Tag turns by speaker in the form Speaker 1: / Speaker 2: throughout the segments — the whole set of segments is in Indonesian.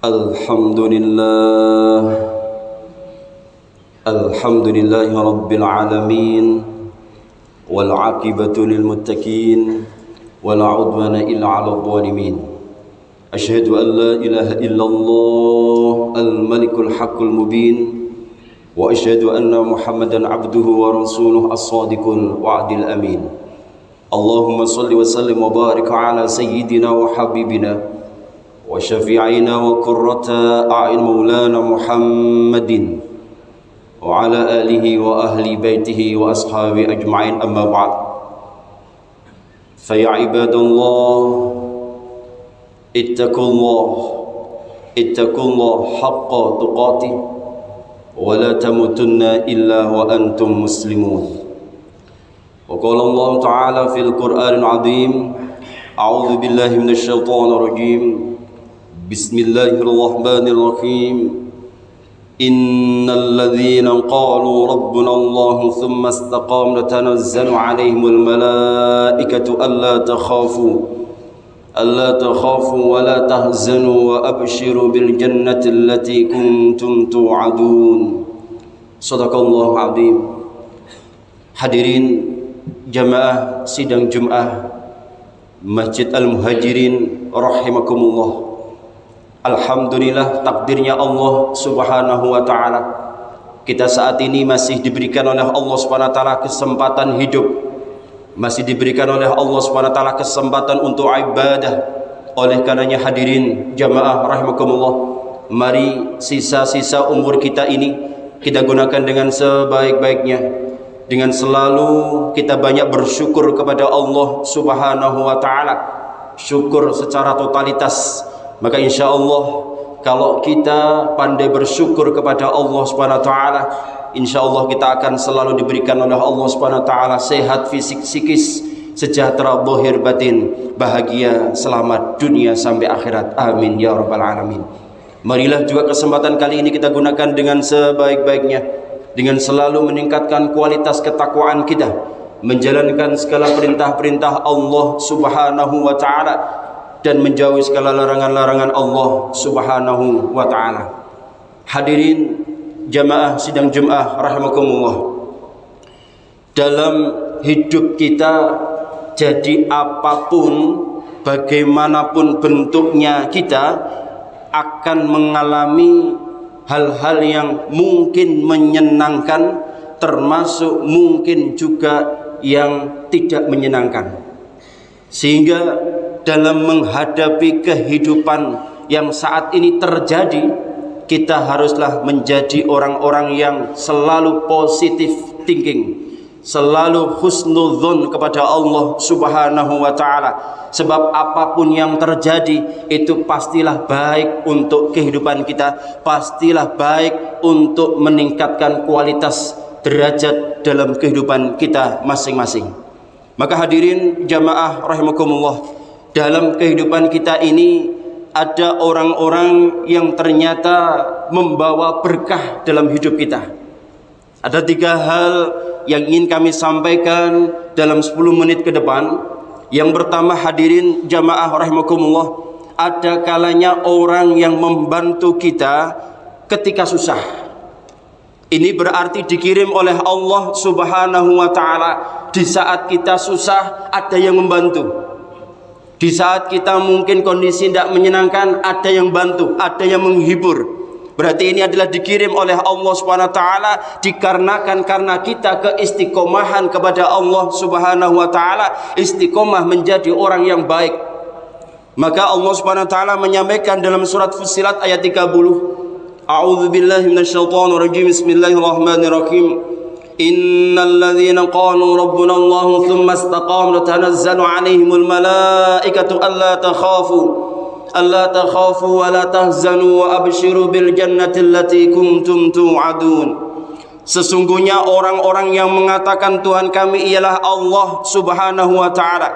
Speaker 1: Alhamdulillah Alhamdulillahi Rabbil Alamin wal aqibatu lil muttaqin wala udwana illa 'alal zalimin. Asyhadu an la ilaha illallah al-malikul haqqul mubin wa asyhadu anna Muhammadan 'abduhu wa rasuluhu as-sadiqul wa'dil amin. Allahumma salli wa sallim wa barik ala sayyidina wa habibina wa syafi'ina wa qurrata a'yun maulana Muhammadin wa ala alihi wa ahli baitihi wa ashabi ajma'in, amma ba'd. Fa ya ibadallah ittaqullah haqqa tuqatih wa la tamutunna illa wa antum muslimun. Wa qala Allah ta'ala fil Qur'anil 'azim, a'udzu billahi minasy syaithanir rajim. Bismillahirrahmanirrahim. Innal ladzina qalu rabbuna Allah thumma istaqamu tatanazzalu 'alaihimul malaikatu alla takhafu wa la tahzanu wa abshiru bil jannati allati kuntum tu'adun. Shadaqallahu 'azim. Hadirin jamaah sidang Jumat Masjid Al-Muhajirin rahimakumullah. Alhamdulillah, takdirnya Allah subhanahu wa ta'ala, kita saat ini masih diberikan oleh Allah subhanahu wa ta'ala kesempatan hidup, masih diberikan oleh Allah subhanahu wa ta'ala kesempatan untuk ibadah. Oleh karenanya hadirin jamaah rahimakumullah, mari sisa-sisa umur kita ini kita gunakan dengan sebaik-baiknya, dengan selalu kita banyak bersyukur kepada Allah subhanahu wa ta'ala, syukur secara totalitas. Maka insya Allah kalau kita pandai bersyukur kepada Allah subhanahu wa ta'ala, insya Allah kita akan selalu diberikan oleh Allah subhanahu wa ta'ala sehat fisik psikis, sejahtera zahir batin, bahagia selamat dunia sampai akhirat, amin ya rabbal alamin. Marilah juga kesempatan kali ini kita gunakan dengan sebaik-baiknya, dengan selalu meningkatkan kualitas ketakwaan kita, menjalankan segala perintah-perintah Allah subhanahu wa ta'ala dan menjauhi segala larangan-larangan Allah subhanahu wa ta'ala. Hadirin jamaah sidang Jumat rahimakumullah, dalam hidup kita, jadi apapun bagaimanapun bentuknya, kita akan mengalami hal-hal yang mungkin menyenangkan, termasuk mungkin juga yang tidak menyenangkan. Sehingga dalam menghadapi kehidupan yang saat ini terjadi, kita haruslah menjadi orang-orang yang selalu positive thinking, selalu husnudzon kepada Allah subhanahu wa ta'ala. Sebab apapun yang terjadi itu pastilah baik untuk kehidupan kita, pastilah baik untuk meningkatkan kualitas derajat dalam kehidupan kita masing-masing. Maka hadirin jamaah rahimakumullah, dalam kehidupan kita ini ada orang-orang yang ternyata membawa berkah dalam hidup kita. Ada 3 hal yang ingin kami sampaikan dalam 10 menit ke depan. Yang pertama hadirin jamaah rahimakumullah, ada kalanya orang yang membantu kita ketika susah. Ini berarti dikirim oleh Allah subhanahu wa ta'ala. Di saat kita susah ada yang membantu. Di saat kita mungkin kondisi tidak menyenangkan, ada yang bantu, ada yang menghibur. Berarti ini adalah dikirim oleh Allah subhanahu wa ta'ala, dikarenakan karena kita keistiqomahan kepada Allah subhanahu wa ta'ala, istiqomah menjadi orang yang baik. Maka Allah subhanahu wa ta'ala menyampaikan dalam surat Fussilat ayat 30, A'udzu billahi minasyaitonir rajim, bismillahirrahmanirrahim. Innal ladzina qalu rabbuna Allah thumma istaqamu tatanazzalu 'alaihimul malaikatu alla takhafu wa la tahzanu wa abshiru bil jannati allati kuntum tu'adun. Sesungguhnya orang-orang yang mengatakan Tuhan kami ialah Allah subhanahu wa ta'ala,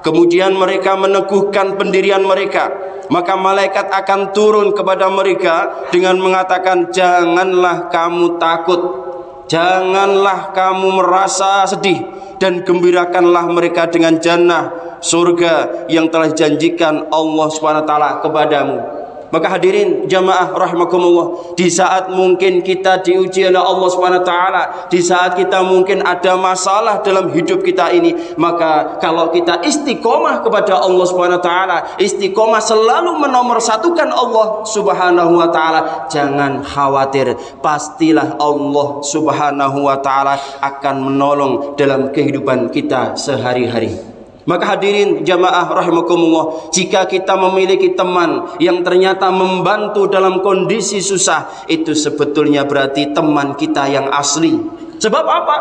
Speaker 1: kemudian mereka meneguhkan pendirian mereka, maka malaikat akan turun kepada mereka dengan mengatakan, janganlah kamu takut, janganlah kamu merasa sedih, dan gembirakanlah mereka dengan jannah, surga yang telah dijanjikan Allah SWT kepadamu. Maka hadirin jamaah rahimakumullah, di saat mungkin kita diuji oleh Allah Subhanahu wa taala, di saat kita mungkin ada masalah dalam hidup kita ini, maka kalau kita istiqomah kepada Allah Subhanahu wa taala, istiqomah selalu menomorsatukan Allah Subhanahu wa taala, jangan khawatir, pastilah Allah Subhanahu wa taala akan menolong dalam kehidupan kita sehari-hari. Maka hadirin jamaah rahimakumullah, jika kita memiliki teman yang ternyata membantu dalam kondisi susah, itu sebetulnya berarti teman kita yang asli. Sebab apa?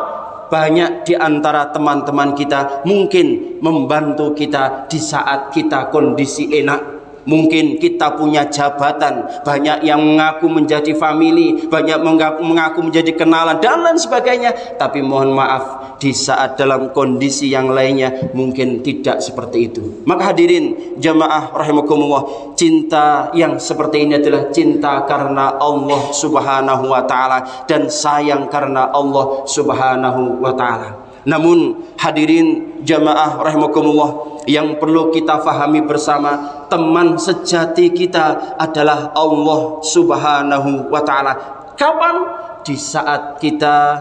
Speaker 1: Banyak di antara teman-teman kita mungkin membantu kita di saat kita kondisi enak. Mungkin kita punya jabatan, banyak yang mengaku menjadi family, banyak mengaku menjadi kenalan dan lain sebagainya. Tapi mohon maaf, di saat dalam kondisi yang lainnya mungkin tidak seperti itu. Maka hadirin jamaah rahimakumullah, cinta yang seperti ini adalah cinta karena Allah Subhanahu wa taala dan sayang karena Allah Subhanahu wa taala. Namun hadirin jamaah rahimakumullah, yang perlu kita fahami bersama, teman sejati kita adalah Allah Subhanahu wa taala. Kapan? Di saat kita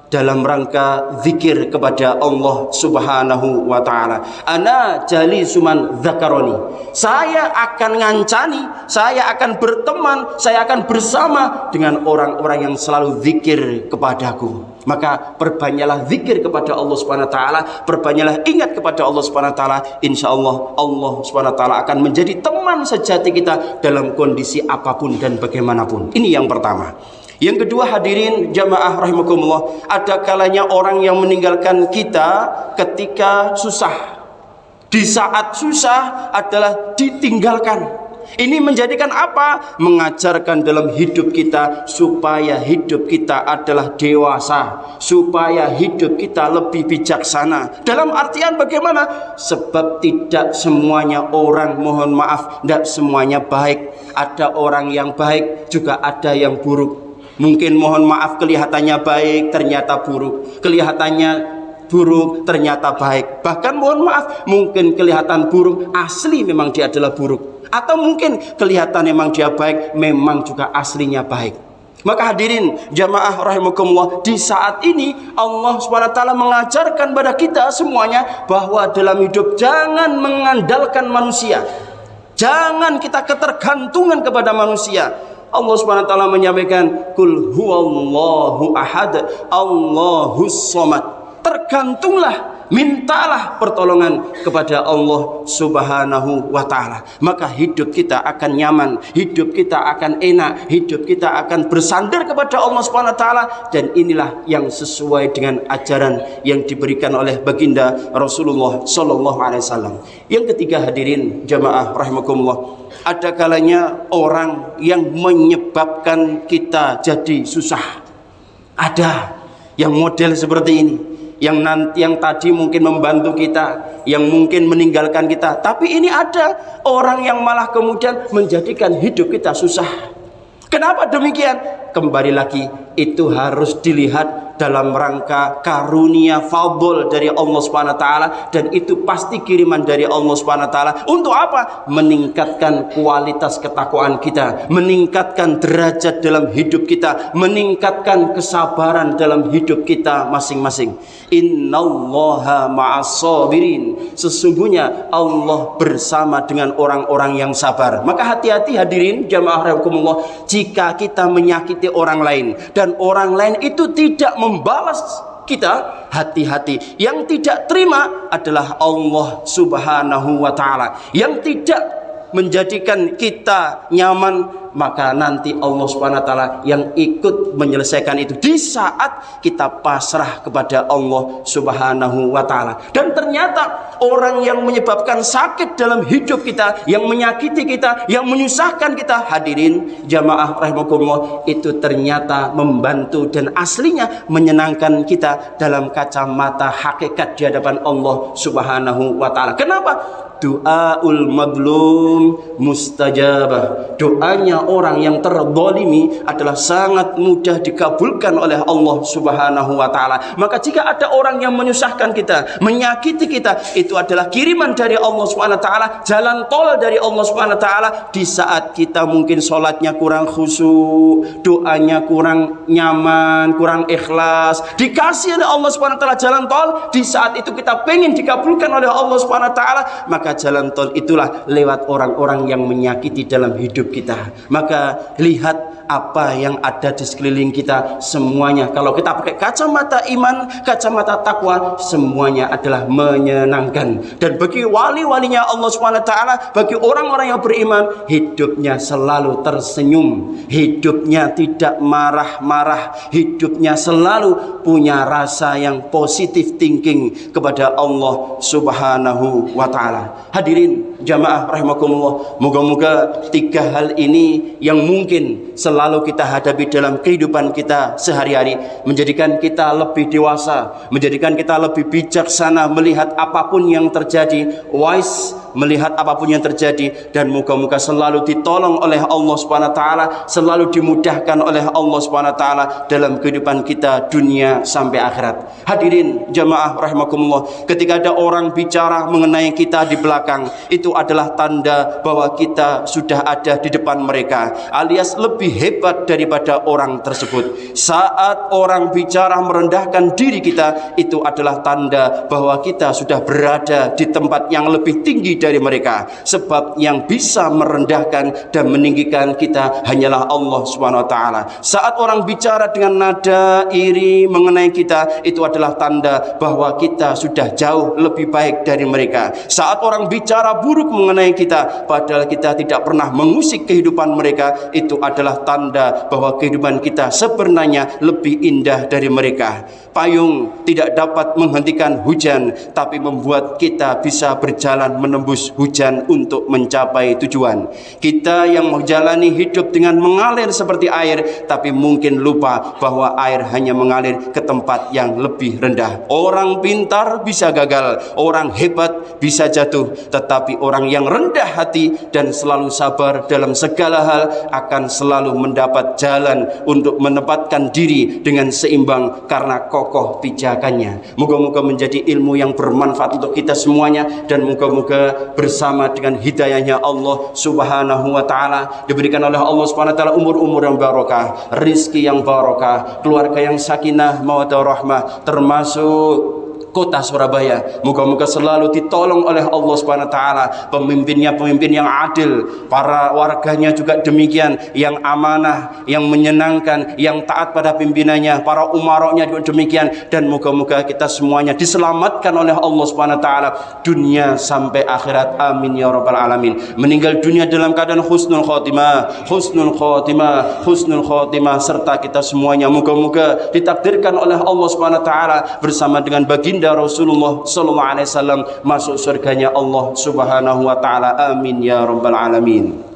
Speaker 1: dalam rangka zikir kepada Allah Subhanahu wa taala. Ana jalisuman dzakaroni. Saya akan ngancani, saya akan berteman, saya akan bersama dengan orang-orang yang selalu zikir kepadaku. Maka perbanyaklah zikir kepada Allah Subhanahu wa taala, perbanyaklah ingat kepada Allah Subhanahu wa taala. Insyaallah Allah Subhanahu wa taala akan menjadi teman sejati kita dalam kondisi apapun dan bagaimanapun. Ini yang pertama. Yang kedua hadirin jamaah rahimakumullah, ada kalanya orang yang meninggalkan kita ketika susah. Di saat susah adalah ditinggalkan. Ini menjadikan apa? Mengajarkan dalam hidup kita supaya hidup kita adalah dewasa, supaya hidup kita lebih bijaksana. Dalam artian bagaimana? Sebab tidak semuanya orang, mohon maaf, tidak semuanya baik. Ada orang yang baik, juga ada yang buruk. Mungkin mohon maaf kelihatannya baik ternyata buruk, kelihatannya buruk ternyata baik. Bahkan mohon maaf, mungkin kelihatan buruk asli memang dia adalah buruk, atau mungkin kelihatan memang dia baik memang juga aslinya baik. Maka hadirin jamaah rahimakumullah, di saat ini Allah SWT mengajarkan pada kita semuanya bahwa dalam hidup jangan mengandalkan manusia, jangan kita ketergantungan kepada manusia. Allah SWT menyampaikan kul huwallahu ahad Allahus somad. Tergantunglah, mintalah pertolongan kepada Allah Subhanahu wa taala. Maka hidup kita akan nyaman, hidup kita akan enak, hidup kita akan bersandar kepada Allah Subhanahu wa taala, dan inilah yang sesuai dengan ajaran yang diberikan oleh baginda Rasulullah sallallahu alaihi wasallam. Yang ketiga hadirin jamaah rahimakumullah, ada kalanya orang yang menyebabkan kita jadi susah. Ada yang model seperti ini, yang tadi mungkin membantu kita, yang mungkin meninggalkan kita, tapi ini ada orang yang malah kemudian menjadikan hidup kita susah. Kenapa demikian? Kembali lagi, itu harus dilihat dalam rangka karunia fadl dari Allah Subhanahu wa taala, dan itu pasti kiriman dari Allah Subhanahu wa taala. Untuk apa? Meningkatkan kualitas ketakwaan kita, meningkatkan derajat dalam hidup kita, meningkatkan kesabaran dalam hidup kita masing-masing. Innallaha ma'as-sabirin. Sesungguhnya Allah bersama dengan orang-orang yang sabar. Maka hati-hati hadirin jamaah rahimakumullah, jika kita menyakiti orang lain dan orang lain itu tidak membalas kita, hati-hati. Yang tidak terima adalah Allah Subhanahu wa taala. Yang tidak menjadikan kita nyaman, maka nanti Allah Subhanahu wa taala yang ikut menyelesaikan itu di saat kita pasrah kepada Allah Subhanahu wa taala. Dan ternyata orang yang menyebabkan sakit dalam hidup kita, yang menyakiti kita, yang menyusahkan kita, hadirin jamaah rahimakumullah, itu ternyata membantu dan aslinya menyenangkan kita dalam kacamata hakikat di hadapan Allah Subhanahu wa taala. Kenapa? Doaul madlum mustajabah. Doanya orang yang terzalimi adalah sangat mudah dikabulkan oleh Allah Subhanahu wa taala. Maka jika ada orang yang menyusahkan kita, menyakiti kita, itu adalah kiriman dari Allah Subhanahu wa taala, jalan tol dari Allah Subhanahu wa taala. Di saat kita mungkin sholatnya kurang khusyuk, doanya kurang nyaman, kurang ikhlas, dikasih oleh Allah Subhanahu wa taala jalan tol, di saat itu kita pengen dikabulkan oleh Allah Subhanahu wa taala, maka jalan tol itulah lewat orang-orang yang menyakiti dalam hidup kita. Maka lihat apa yang ada di sekeliling kita, semuanya kalau kita pakai kacamata iman, kacamata takwa, semuanya adalah menyenangkan. Dan bagi wali-walinya Allah Subhanahu wa taala, bagi orang-orang yang beriman, hidupnya selalu tersenyum, hidupnya tidak marah-marah, hidupnya selalu punya rasa yang positive thinking kepada Allah Subhanahu wa taala. Hadirin jamaah rahimakumullah, moga-moga tiga hal ini yang mungkin selalu kita hadapi dalam kehidupan kita sehari-hari, menjadikan kita lebih dewasa, menjadikan kita lebih bijaksana melihat apapun yang terjadi, wise melihat apapun yang terjadi, dan moga-moga selalu ditolong oleh Allah Subhanahu wa taala, selalu dimudahkan oleh Allah Subhanahu wa taala dalam kehidupan kita dunia sampai akhirat. Hadirin jamaah rahimakumullah, ketika ada orang bicara mengenai kita di belakang, itu adalah tanda bahwa kita sudah ada di depan mereka, alias lebih hebat daripada orang tersebut. Saat orang bicara merendahkan diri kita, itu adalah tanda bahwa kita sudah berada di tempat yang lebih tinggi dari mereka. Sebab yang bisa merendahkan dan meninggikan kita hanyalah Allah Subhanahu wa taala. Saat orang bicara dengan nada iri mengenai kita, itu adalah tanda bahwa kita sudah jauh lebih baik dari mereka. Saat orang bicara buruk mengenai kita, padahal kita tidak pernah mengusik kehidupan mereka, itu adalah tanda bahwa kehidupan kita sebenarnya lebih indah dari mereka. Payung tidak dapat menghentikan hujan, tapi membuat kita bisa berjalan menembus hujan untuk mencapai tujuan. Kita yang menjalani hidup dengan mengalir seperti air, tapi mungkin lupa bahwa air hanya mengalir ke tempat yang lebih rendah. Orang pintar bisa gagal, orang hebat bisa jatuh, tetapi orang yang rendah hati dan selalu sabar dalam segala hal akan selalu mendapat jalan untuk menempatkan diri dengan seimbang karena kokoh pijakannya. Moga-moga menjadi ilmu yang bermanfaat untuk kita semuanya, dan moga-moga bersama dengan hidayahnya Allah Subhanahu wa taala diberikan oleh Allah Subhanahu wa taala umur-umur yang barokah, rizki yang barokah, keluarga yang sakinah mawaddah rahmah, termasuk kota Surabaya. Moga-moga selalu ditolong oleh Allah Subhanahu wa taala, pemimpinnya pemimpin yang adil, para warganya juga demikian, yang amanah, yang menyenangkan, yang taat pada pimpinannya, para umaroknya juga demikian. Dan moga-moga kita semuanya diselamatkan oleh Allah Subhanahu wa taala dunia sampai akhirat. Amin ya rabbal alamin. Meninggal dunia dalam keadaan husnul khotimah, husnul khotimah, husnul khotimah, serta kita semuanya moga-moga ditakdirkan oleh Allah Subhanahu wa taala bersama dengan baginda Rasulullah sallallahu alaihi wasallam masuk surganya Allah Subhanahu wa taala. Amin ya rabbal alamin.